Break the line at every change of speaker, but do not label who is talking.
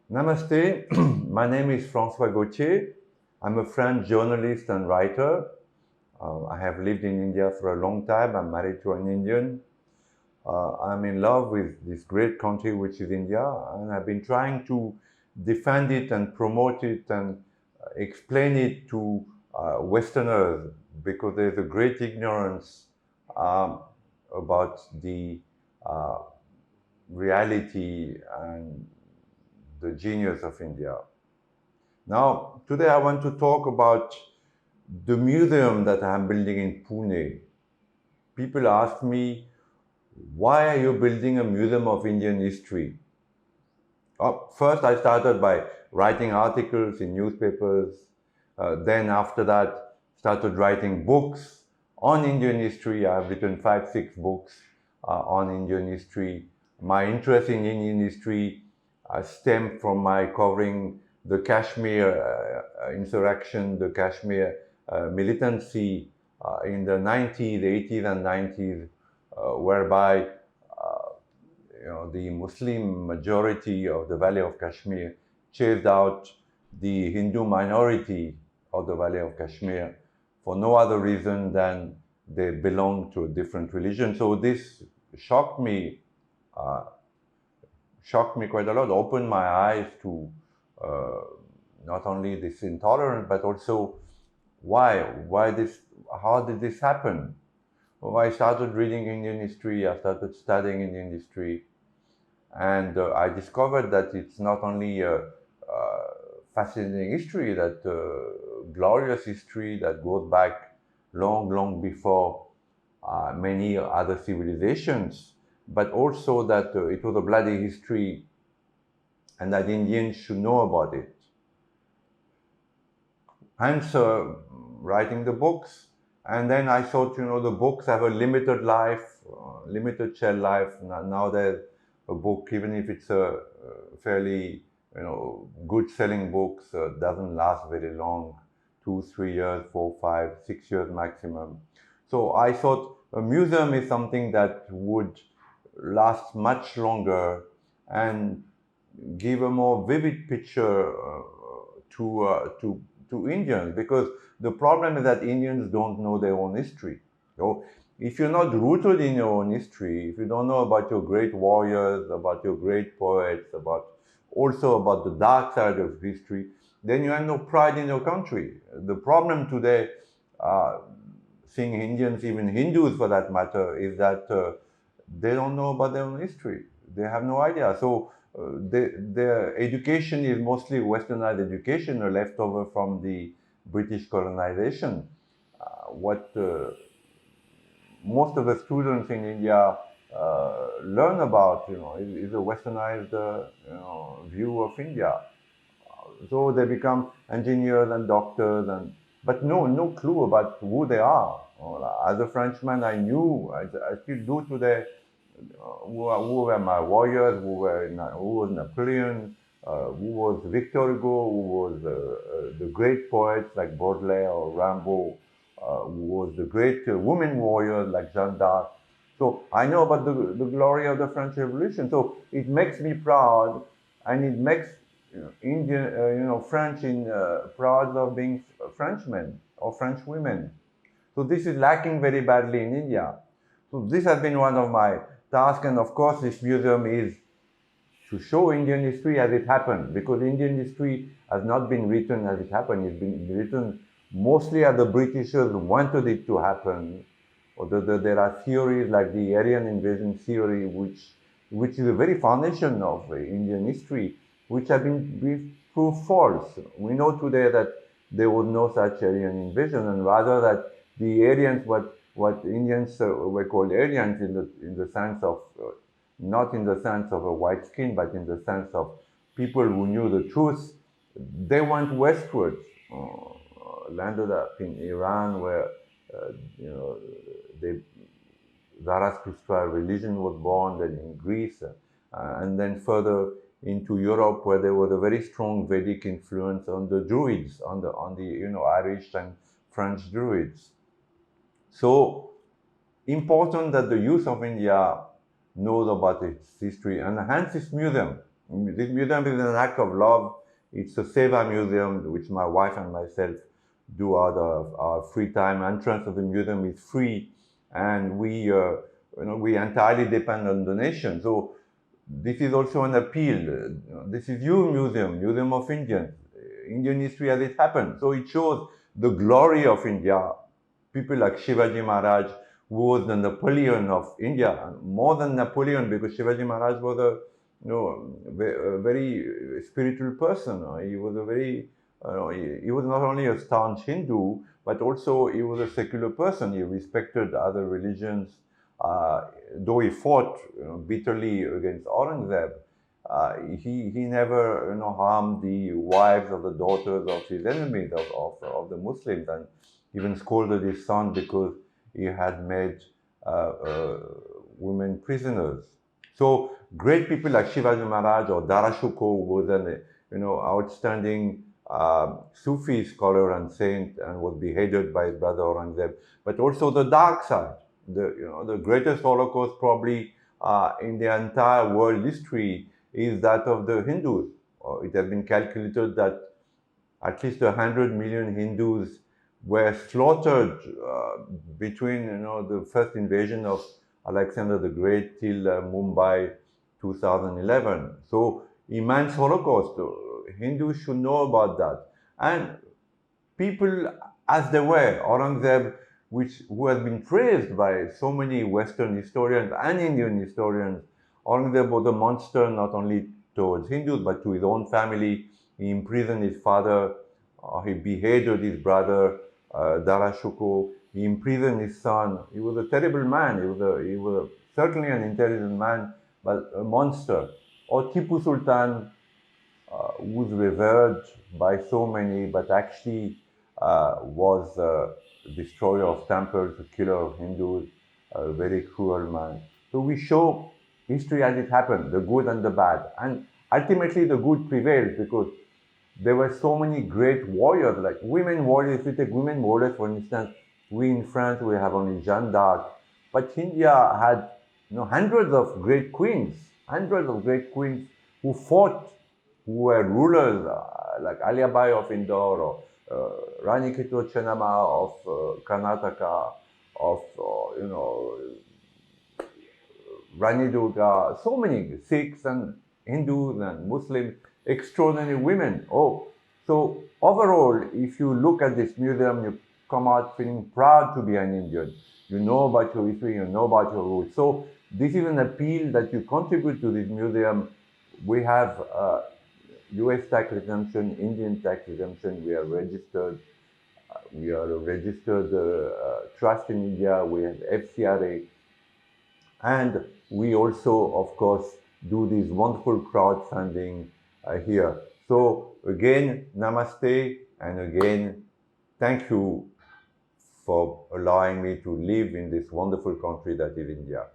Namaste, my name is Francois Gautier. I'm a French journalist and writer. I have lived in India for a long time. I'm married to an Indian. I'm in love with this great country, which is India, and I've been trying to defend it and promote it and explain it to Westerners because there's a great ignorance um, about the uh, reality and the genius of India. Now, today I want to talk about the museum that I'm building in Pune. People ask me, why are you building a museum of Indian history? First, I started by writing articles in newspapers. Then, after that, started writing books on Indian history. I've written 5, 6 books on Indian history. My interest in Indian history stemmed from my covering the Kashmir insurrection, the Kashmir militancy in the 90s, 80s, and 90s, whereby the Muslim majority of the Valley of Kashmir chased out the Hindu minority of the Valley of Kashmir for no other reason than they belong to a different religion. So this shocked me, uh, shocked me quite a lot, opened my eyes to uh, not only this intolerance, but also why this, how did this happen? Well, I started reading Indian history, I started studying Indian history, and I discovered that it's not only a fascinating history, that glorious history that goes back long, long before many other civilizations, but also that it was a bloody history and that Indians should know about it. Hence, writing the books. And then I thought, the books have a limited life, limited shelf life. Now there's a book, even if it's a fairly, good selling books, doesn't last very long, 2, 3 years, 4, 5, 6 years maximum. So I thought a museum is something that would last much longer and give a more vivid picture to Indians, because the problem is that Indians don't know their own history. So if you're not rooted in your own history, if you don't know about your great warriors, about your great poets, also about the dark side of history, then you have no pride in your country. The problem today, uh, seeing Indians, even Hindus for that matter, is that they don't know about their own history. They have no idea. So their education is mostly westernized education, or leftover from the British colonization. What most of the students in India learn about, is a westernized, view of India. So they become engineers and doctors, but no clue about who they are. As a Frenchman, I knew, I still do today, who were my warriors, who was Napoleon, who was Victor Hugo, who was the great poets like Baudelaire or Rimbaud, who was the great women warriors like Jeanne d'Arc. So I know about the glory of the French Revolution. So it makes me proud, and it makes Indian, French proud of being Frenchmen or French women. So this is lacking very badly in India. So this has been one of my tasks, and of course this museum is to show Indian history as it happened, because Indian history has not been written as it happened. It's been written mostly as the Britishers wanted it to happen. Or there are theories like the Aryan invasion theory, which is the very foundation of Indian history, which have been proved false. We know today that there was no such Aryan invasion, and rather that the Aryans, what Indians were called Aryans in the sense of not in the sense of a white skin, but in the sense of people who knew the truth. They went westwards, landed up in Iran, where uh, you know they Zarathustra religion was born, then in Greece, and then further into Europe, where there was a very strong Vedic influence on the Druids, on the Irish and French Druids. So important that the youth of India knows about its history, and hence its museum. This museum is an act of love. It's a Seva Museum, which my wife and myself do out of our free time. Entrance to the museum is free, and we entirely depend on donations. So this is also an appeal. This is your museum, Museum of Indians, Indian history as it happened. So it shows the glory of India. People like Shivaji Maharaj, who was the Napoleon of India, more than Napoleon, because Shivaji Maharaj was a very spiritual person. He was a very, he was not only a staunch Hindu, but also he was a secular person. He respected other religions, though he fought bitterly against Aurangzeb. He never harmed the wives or the daughters of his enemies, of the Muslims, and even scolded his son because he had made women prisoners. So great people like Shivaji Maharaj or Darashuko, who was an outstanding Sufi scholar and saint and was beheaded by his brother Aurangzeb, but also the dark side. The greatest Holocaust probably in the entire world history is that of the Hindus. It has been calculated that at least 100 million Hindus were slaughtered between the first invasion of Alexander the Great till Mumbai 2011. So immense Holocaust. Hindus should know about that. And people as they were, Aurangzeb, who has been praised by so many Western historians and Indian historians, Aurangzeb was a monster not only towards Hindus but to his own family. He imprisoned his father, he beheaded his brother, Darashuko, he imprisoned his son. He was a terrible man. He was certainly an intelligent man, but a monster. Or Tipu Sultan, who's revered by so many, but actually was a destroyer of temples, a killer of Hindus, a very cruel man. So we show history as it happened, the good and the bad. And ultimately the good prevailed because there were so many great warriors, like women warriors. If you take women warriors, for instance, we in France, we have only Jeanne d'Arc. But India had hundreds of great queens, who fought, who were rulers, like Aliabai of Indore, or Rani Ketu Chennamma of Karnataka, of Rani Durga, so many Sikhs and Hindus and Muslims, extraordinary women. Oh, so overall, if you look at this museum, you come out feeling proud to be an Indian. You know about your history, you know about your roots. So this is an appeal that you contribute to this museum. We have US tax exemption, Indian tax exemption. We are registered. We are a registered trust in India. We have FCRA. And we also, of course, do this wonderful crowdfunding here. So again, namaste, and again, thank you for allowing me to live in this wonderful country that is India.